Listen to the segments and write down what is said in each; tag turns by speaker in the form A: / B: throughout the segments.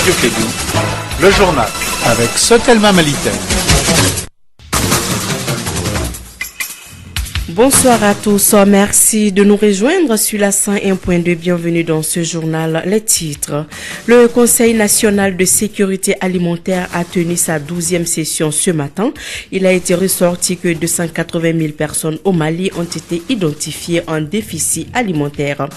A: Radio Kédougou, le journal avec Sotelma Malitel.
B: Bonsoir à tous, merci de nous rejoindre sur la 101.2. Bienvenue dans ce journal. Les titres. Le Conseil national de sécurité alimentaire a tenu sa 12e session ce matin. Il a été ressorti que 280 000 personnes au Mali ont été identifiées en déficit alimentaire.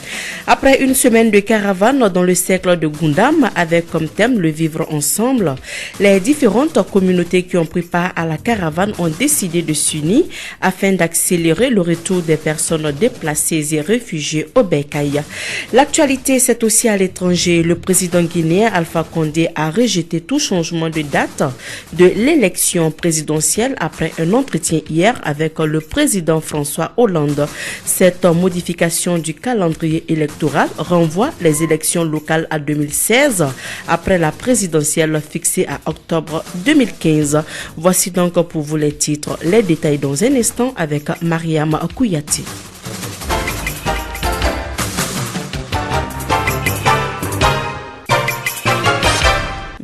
B: Après une semaine de caravane dans le cercle de Gundam avec comme thème le vivre ensemble, les différentes communautés qui ont pris part à la caravane ont décidé de s'unir afin d'accélérer le retour des personnes déplacées et réfugiées au Bécaye. L'actualité, c'est aussi à l'étranger. Le président guinéen Alpha Condé a rejeté tout changement de date de l'élection présidentielle après un entretien hier avec le président François Hollande. Cette modification du calendrier électoral renvoie les élections locales à 2016 après la présidentielle fixée à octobre 2015. Voici donc pour vous les titres. Les détails dans un instant avec Mariam Kouyati.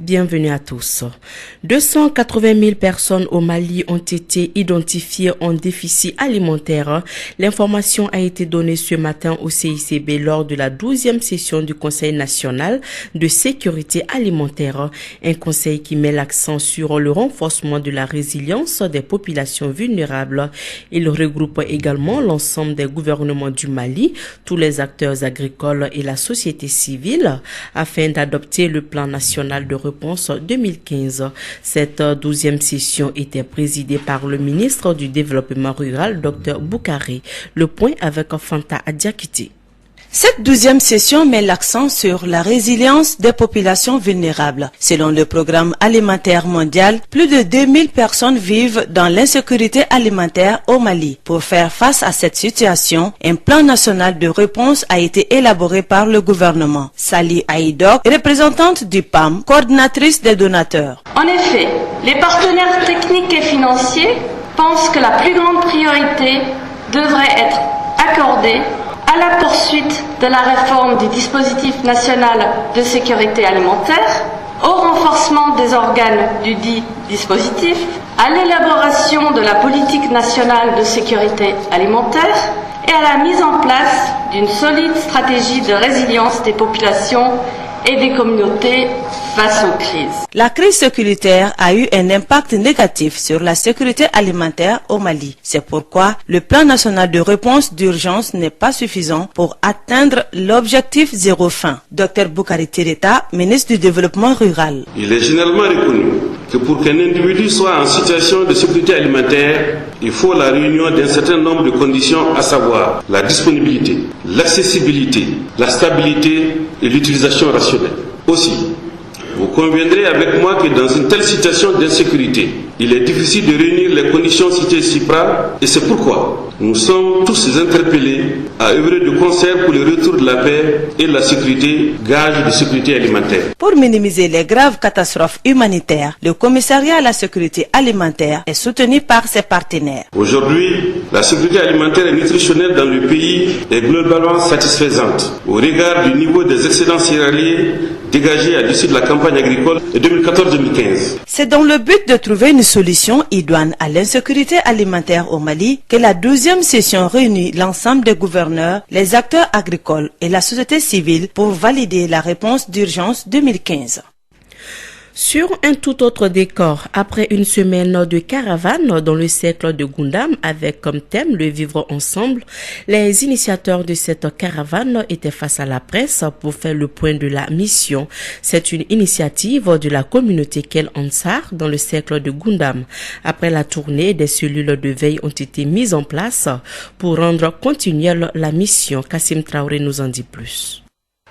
B: Bienvenue à tous. 280 000 personnes au Mali ont été identifiées en déficit alimentaire. L'information a été donnée ce matin au CICB lors de la 12e session du Conseil national de sécurité alimentaire. Un conseil qui met l'accent sur le renforcement de la résilience des populations vulnérables. Il regroupe également l'ensemble des gouvernements du Mali, tous les acteurs agricoles et la société civile afin d'adopter le plan national de réponse 2015. Cette 12e session était présidée par le ministre du Développement rural, Dr Boukari. Le point avec Fanta Adiakiti.
C: Cette 12e session met l'accent sur la résilience des populations vulnérables. Selon le programme alimentaire mondial, plus de 2000 personnes vivent dans l'insécurité alimentaire au Mali. Pour faire face à cette situation, un plan national de réponse a été élaboré par le gouvernement. Sali Aïdok, représentante du PAM, coordinatrice des donateurs.
D: En effet, les partenaires techniques et financiers pensent que la plus grande priorité devrait être accordée à la poursuite de la réforme du dispositif national de sécurité alimentaire, au renforcement des organes du dit dispositif, à l'élaboration de la politique nationale de sécurité alimentaire et à la mise en place d'une solide stratégie de résilience des populations et des communautés face aux crises.
C: La crise sécuritaire a eu un impact négatif sur la sécurité alimentaire au Mali. C'est pourquoi le plan national de réponse d'urgence n'est pas suffisant pour atteindre l'objectif zéro faim. Dr Boukari Tireta, ministre du Développement rural.
E: Il est généralement reconnu que pour qu'un individu soit en situation de sécurité alimentaire, il faut la réunion d'un certain nombre de conditions, à savoir la disponibilité, l'accessibilité, la stabilité et l'utilisation rationnelle. Aussi, vous conviendrez avec moi que dans une telle situation d'insécurité, il est difficile de réunir les conditions citées ci-bas et c'est pourquoi nous sommes tous interpellés à œuvrer de concert pour le retour de la paix et la sécurité, gage de sécurité alimentaire.
C: Pour minimiser les graves catastrophes humanitaires, le commissariat à la sécurité alimentaire est soutenu par ses partenaires.
E: Aujourd'hui, la sécurité alimentaire et nutritionnelle dans le pays est globalement satisfaisante au regard du niveau des excédents céréaliers dégagés à l'issue de la campagne agricole de 2014-2015.
C: C'est dans le but de trouver une solution idoine à l'insécurité alimentaire au Mali que la 12e session réunit l'ensemble des gouverneurs, les acteurs agricoles et la société civile pour valider la réponse d'urgence 2015.
B: Sur un tout autre décor, après une semaine de caravane dans le cercle de Gundam avec comme thème le vivre ensemble, les initiateurs de cette caravane étaient face à la presse pour faire le point de la mission. C'est une initiative de la communauté Kel Ansar dans le cercle de Gundam. Après la tournée, des cellules de veille ont été mises en place pour rendre continuelle la mission. Kassim Traoré nous en dit plus.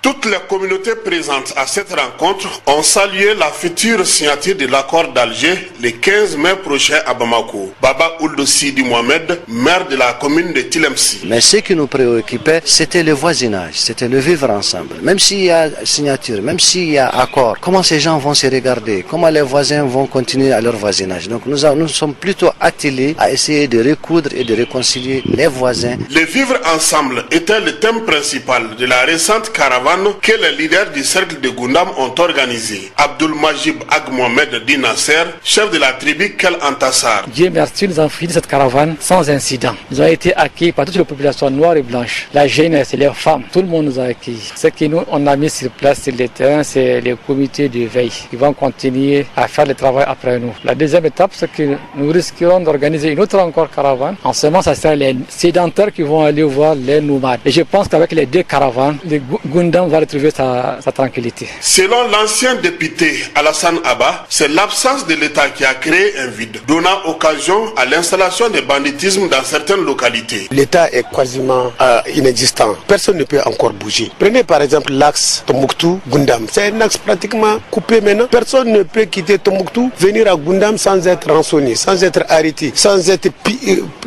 F: Toutes les communautés présentes à cette rencontre ont salué la future signature de l'accord d'Alger le 15 mai prochain à Bamako. Baba Ould Sidi Mohamed, maire de la commune de Tilemsi.
G: Mais ce qui nous préoccupait, c'était le voisinage, c'était le vivre ensemble. Même s'il y a signature, même s'il y a accord, comment ces gens vont se regarder, comment les voisins vont continuer à leur voisinage. Donc nous sommes plutôt attelés à essayer de recoudre et de réconcilier les voisins.
F: Le vivre ensemble était le thème principal de la récente caravane caravane que les leaders du cercle de Gundam ont organisé. Abdul Majib Ag Mohamed Di Nasser, chef de la tribu Kel Antassar.
H: Dieu merci, nous avons fini cette caravane sans incident. Nous avons été accueillis par toute la population noire et blanche. La jeunesse, les femmes, tout le monde nous a accueillis. Ce que nous, on a mis sur place sur le terrain, c'est les comités de veille qui vont continuer à faire le travail après nous. La deuxième étape, c'est que nous risquerons d'organiser une autre encore caravane. En ce moment, ça sera les sédentaires qui vont aller voir les nomades. Et je pense qu'avec les deux caravanes, le Gundam va retrouver sa tranquillité.
F: Selon l'ancien député Alassane Abba, c'est l'absence de l'État qui a créé un vide, donnant occasion à l'installation de banditisme dans certaines localités.
I: L'État est quasiment inexistant. Personne ne peut encore bouger. Prenez par exemple l'axe Tombouctou-Gundam. C'est un axe pratiquement coupé maintenant. Personne ne peut quitter Tombouctou, venir à Gundam sans être rançonné, sans être arrêté, sans être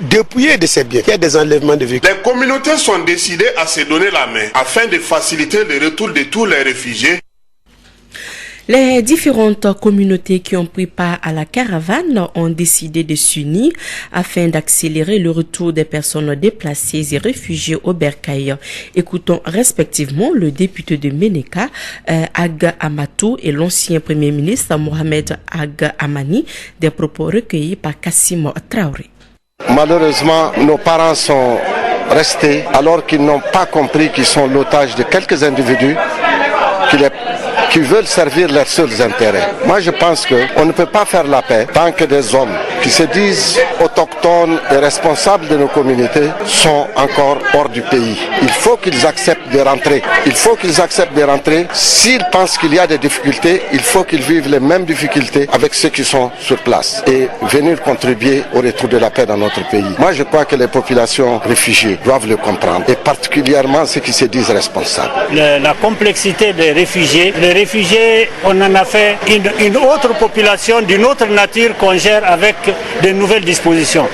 I: dépouillé de ses biens. Il y a des enlèvements de véhicules.
F: Les communautés sont décidées à se donner la main afin de faciliter le retour de tous les réfugiés.
B: Les différentes communautés qui ont pris part à la caravane ont décidé de s'unir afin d'accélérer le retour des personnes déplacées et réfugiées au Bercail. Écoutons respectivement le député de Ménéka, Ag Amatou, et l'ancien premier ministre Mohamed Ag Amani, des propos recueillis par Kassim Traoré.
G: Malheureusement, nos parents sont restés alors qu'ils n'ont pas compris qu'ils sont l'otage de quelques individus qui veulent servir leurs seuls intérêts. Moi, je pense qu'on ne peut pas faire la paix tant que des hommes qui se disent autochtones et responsables de nos communautés sont encore hors du pays. Il faut qu'ils acceptent de rentrer. Il faut qu'ils acceptent de rentrer. S'ils pensent qu'il y a des difficultés, il faut qu'ils vivent les mêmes difficultés avec ceux qui sont sur place et venir contribuer au retour de la paix dans notre pays. Moi, je crois que les populations réfugiées doivent le comprendre, et particulièrement ceux qui se disent responsables.
J: La complexité des réfugiés. Les réfugiés, on en a fait une autre population d'une autre nature qu'on gère avec de nouvelles dispositions.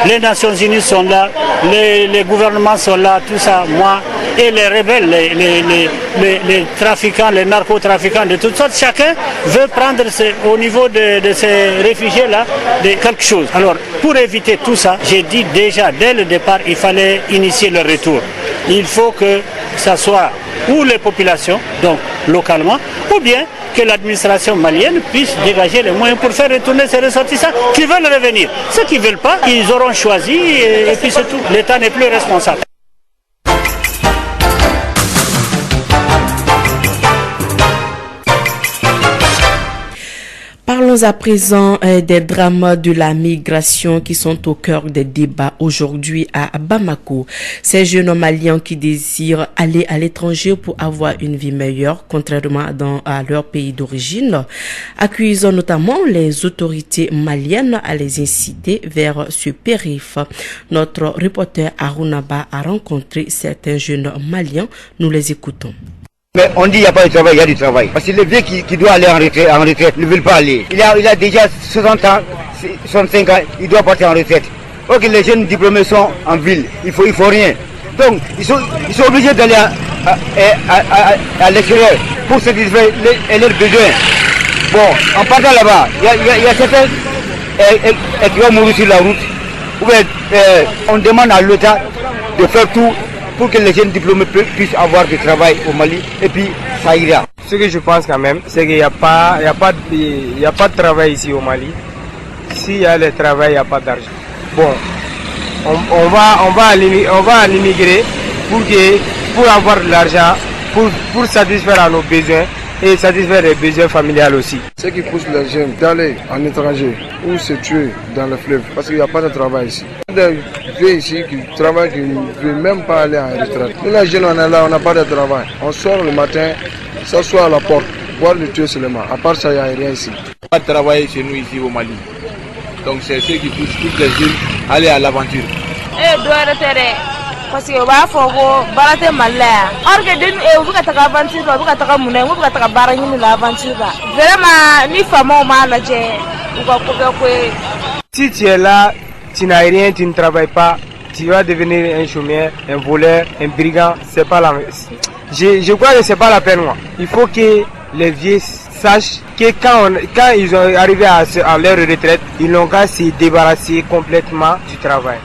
J: Les Nations Unies sont là, les gouvernements sont là, tout ça, moi, et les rebelles, les trafiquants, les narcotrafiquants de toutes sortes, chacun veut prendre au niveau de ces réfugiés-là quelque chose. Alors, pour éviter tout ça, j'ai dit déjà, dès le départ, il fallait initier le retour. Il faut que ça soit ou les populations, donc localement, ou bien que l'administration malienne puisse dégager les moyens pour faire retourner ces ressortissants qui veulent revenir. Ceux qui ne veulent pas, ils auront choisi et puis c'est tout. L'État n'est plus responsable.
B: Parlons à présent des drames de la migration qui sont au cœur des débats aujourd'hui à Bamako. Ces jeunes Maliens qui désirent aller à l'étranger pour avoir une vie meilleure, contrairement à leur pays d'origine, accusent notamment les autorités maliennes à les inciter vers ce périph'. Notre reporter Arunaba a rencontré certains jeunes Maliens. Nous les écoutons.
K: Mais on dit qu'il n'y a pas de travail, il y a du travail. Parce que les vieux qui doivent aller en retraite ne veulent pas aller. Il a déjà 60 ans, 65 ans, il doit partir en retraite. Ok, les jeunes diplômés sont en ville, il faut rien. Donc, ils sont obligés d'aller à l'extérieur pour satisfaire leurs besoins. Bon, en partant là-bas, il y a certains qui vont mourir sur la route. Ou bien, on demande à l'État de faire tout pour que les jeunes diplômés puissent avoir du travail au Mali, et puis ça ira.
L: Ce que je pense quand même, c'est qu'il n'y a pas de travail ici au Mali. S'il y a le travail, il n'y a pas d'argent. Bon, on va à l'immigrer pour avoir de l'argent, pour satisfaire à nos besoins et satisfaire les besoins familiales aussi.
M: Ce qui pousse les jeunes d'aller en étranger ou se tuer dans le fleuve, parce qu'il n'y a pas de travail ici. Des vieux ici qui travaillent, qui ne veulent même pas aller en retraite. Nous les jeunes, on est là, on n'a pas de travail. On sort le matin, s'assoit à la porte, boire le tuer seulement. À part ça, il n'y a rien ici.
N: Pas de travail chez nous ici au Mali. Donc c'est ce qui pousse toutes les jeunes à aller à l'aventure.
O: Parce que va faut barate malaya or que den e buka ta aventure ba buka ta munay mo buka ta barani ni l'aventure ba vraiment ni famo mala je
L: si tu es là, tu n'as rien, tu ne travailles pas, tu vas devenir un chômeur, un voleur, un brigand, c'est pas la je crois que c'est pas la peine moi. Il faut que les vieux sachent que quand ils ont arrivé à leur retraite, ils n'ont qu'à se débarrasser complètement du travail.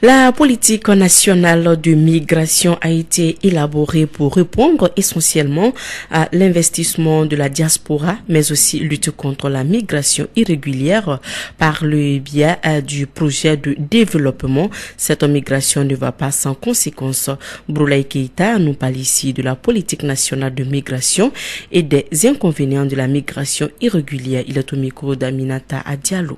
B: La politique nationale de migration a été élaborée pour répondre essentiellement à l'investissement de la diaspora, mais aussi lutter contre la migration irrégulière par le biais du projet de développement. Cette migration ne va pas sans conséquences. Broulaye Keïta nous parle ici de la politique nationale de migration et des inconvénients de la migration irrégulière. Il est au micro d'Aminata Diallo.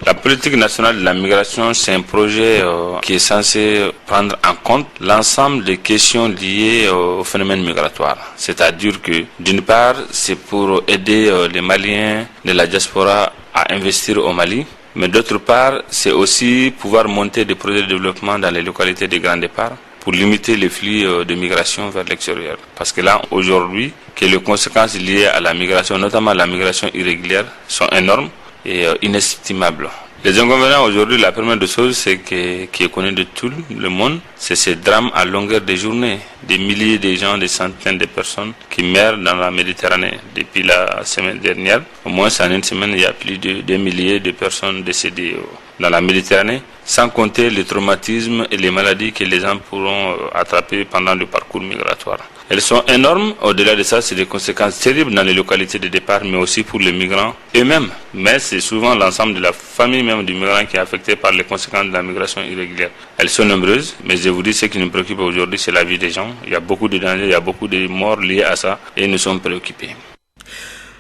P: La politique nationale de la migration, c'est un projet qui est censé prendre en compte l'ensemble des questions liées au phénomène migratoire. C'est-à-dire que, d'une part, c'est pour aider les Maliens de la diaspora à investir au Mali, mais d'autre part, c'est aussi pouvoir monter des projets de développement dans les localités de grand départ pour limiter les flux de migration vers l'extérieur. Parce que là, aujourd'hui, que les conséquences liées à la migration, notamment la migration irrégulière, sont énormes et inestimables. Les inconvénients aujourd'hui, la première des choses, c'est qui est connu de tout le monde, c'est ces drames à longueur de journée. Des milliers de gens, des centaines de personnes qui meurent dans la Méditerranée. Depuis la semaine dernière, au moins en une semaine, il y a plus de 2 milliers de personnes décédées dans la Méditerranée, sans compter les traumatismes et les maladies que les gens pourront attraper pendant le parcours migratoire. Elles sont énormes. Au-delà de ça, c'est des conséquences terribles dans les localités de départ, mais aussi pour les migrants eux-mêmes. Mais c'est souvent l'ensemble de la famille même du migrant qui est affecté par les conséquences de la migration irrégulière. Elles sont nombreuses, mais je vous dis, ce qui nous préoccupe aujourd'hui, c'est la vie des gens. Il y a beaucoup de dangers, il y a beaucoup de morts liés à ça, et nous sommes préoccupés.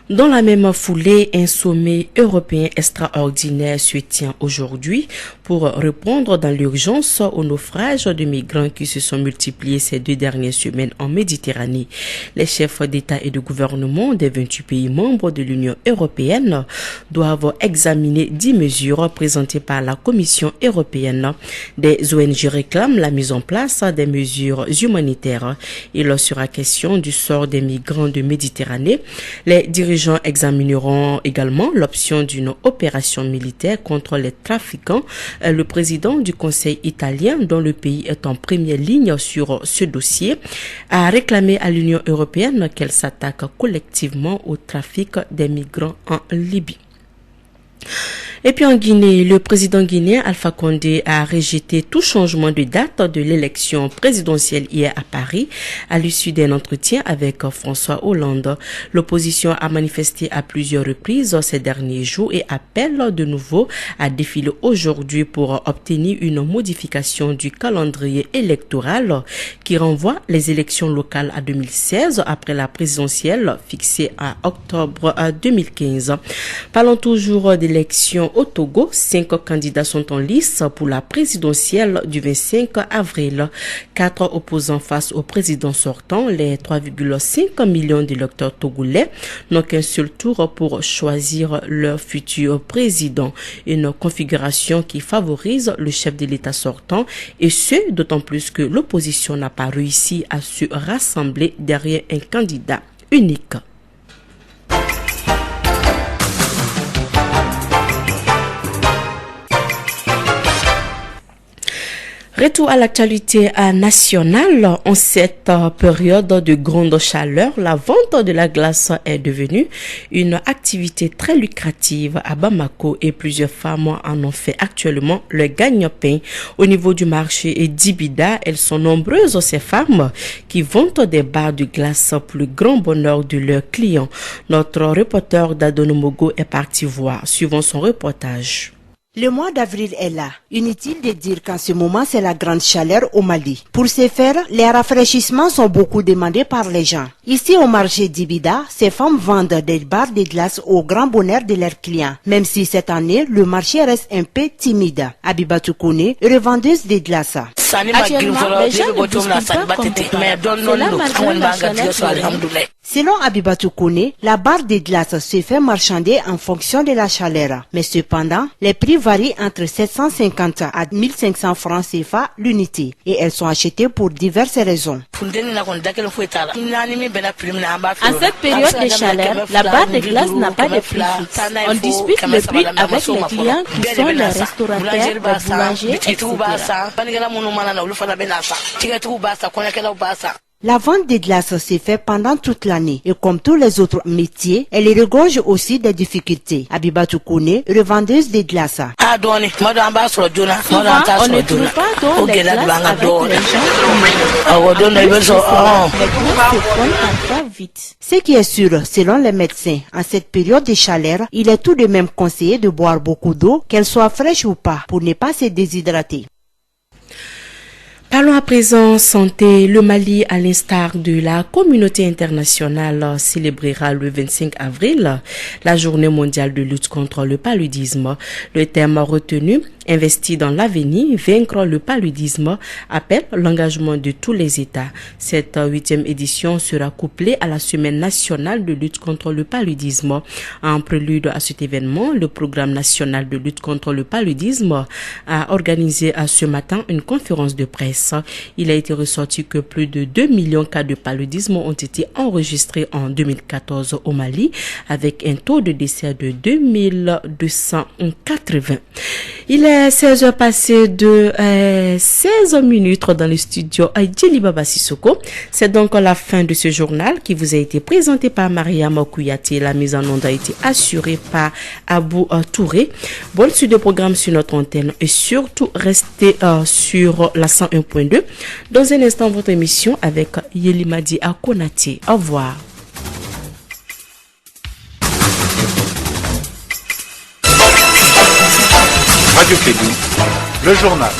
B: Dans la même foulée, un sommet européen extraordinaire se tient aujourd'hui pour répondre dans l'urgence aux naufrages de migrants qui se sont multipliés ces 2 dernières semaines en Méditerranée. Les chefs d'État et de gouvernement des 28 pays membres de l'Union européenne doivent examiner 10 mesures présentées par la Commission européenne. Des ONG réclament la mise en place des mesures humanitaires. Il sera question du sort des migrants de Méditerranée. Les dirigeants examineront également l'option d'une opération militaire contre les trafiquants. Le président du Conseil italien, dont le pays est en première ligne sur ce dossier, a réclamé à l'Union européenne qu'elle s'attaque collectivement au trafic des migrants en Libye. Et puis en Guinée, le président guinéen Alpha Condé a rejeté tout changement de date de l'élection présidentielle hier à Paris à l'issue d'un entretien avec François Hollande. L'opposition a manifesté à plusieurs reprises ces derniers jours et appelle de nouveau à défiler aujourd'hui pour obtenir une modification du calendrier électoral qui renvoie les élections locales à 2016 après la présidentielle fixée à octobre 2015. Parlons toujours d'élections au Togo. 5 candidats sont en lice pour la présidentielle du 25 avril. 4 opposants face au président sortant. Les 3,5 millions d'électeurs togolais n'ont qu'un seul tour pour choisir leur futur président. Une configuration qui favorise le chef de l'État sortant, et ce, d'autant plus que l'opposition n'a pas réussi à se rassembler derrière un candidat unique. Retour à l'actualité nationale. En cette période de grande chaleur, la vente de la glace est devenue une activité très lucrative à Bamako et plusieurs femmes en ont fait actuellement le gagne-pain. Au niveau du marché d'Ibida, elles sont nombreuses ces femmes qui vendent des barres de glace pour le grand bonheur de leurs clients. Notre reporter d'Adonomogo est parti voir. Suivons son reportage.
Q: Le mois d'avril est là. Inutile de dire qu'en ce moment, c'est la grande chaleur au Mali. Pour ce faire, les rafraîchissements sont beaucoup demandés par les gens. Ici, au marché d'Ibida, ces femmes vendent des barres de glace au grand bonheur de leurs clients. Même si cette année, le marché reste un peu timide. Abibatou Kone, revendeuse de glace.
O: Actuellement, les gens ne bousculent pas comme cela malgré la chaleur.
Q: Selon Abibatou Kone, la barre de glace se fait marchander en fonction de la chaleur. Mais cependant, les prix varient entre 750 à 1500 francs CFA l'unité et elles sont achetées pour diverses raisons.
O: En cette période de chaleur, la barre de glace n'a pas de prix fixe. On dispute le prix avec les clients qui sont les restaurateurs, les boulangers, etc.
Q: La vente des glaces s'est faite pendant toute l'année et comme tous les autres métiers, elle regorge aussi des difficultés. Abibatou Kone, revendeuse des glaces.
R: Souvent, on ne trouve pas dans les glaces avec les gens.
Q: Ce qui est sûr, selon les médecins, en cette période de chaleur, il est tout de même conseillé de boire beaucoup d'eau, qu'elle soit fraîche ou pas, pour ne pas se déshydrater.
B: Parlons à présent santé. Le Mali, à l'instar de la communauté internationale, célébrera le 25 avril la journée mondiale de lutte contre le paludisme. Le thème retenu, investi dans l'avenir, vaincre le paludisme, appelle l'engagement de tous les États. Cette 8e édition sera couplée à la semaine nationale de lutte contre le paludisme. En prélude à cet événement, le programme national de lutte contre le paludisme a organisé ce matin une conférence de presse. Il a été ressorti que plus de 2 millions de cas de paludisme ont été enregistrés en 2014 au Mali, avec un taux de décès de 2280. Il est 16h passées de 16 minutes dans le studio Djeli Baba Sissoko. C'est donc la fin de ce journal qui vous a été présenté par Maria Mokouyati. La mise en onde a été assurée par Abou Touré. Bonne suite de programme sur notre antenne et surtout restez sur la 101.2. Dans un instant, votre émission avec Yelimadi Akonati. Au revoir.
A: Radio Kédou, le journal.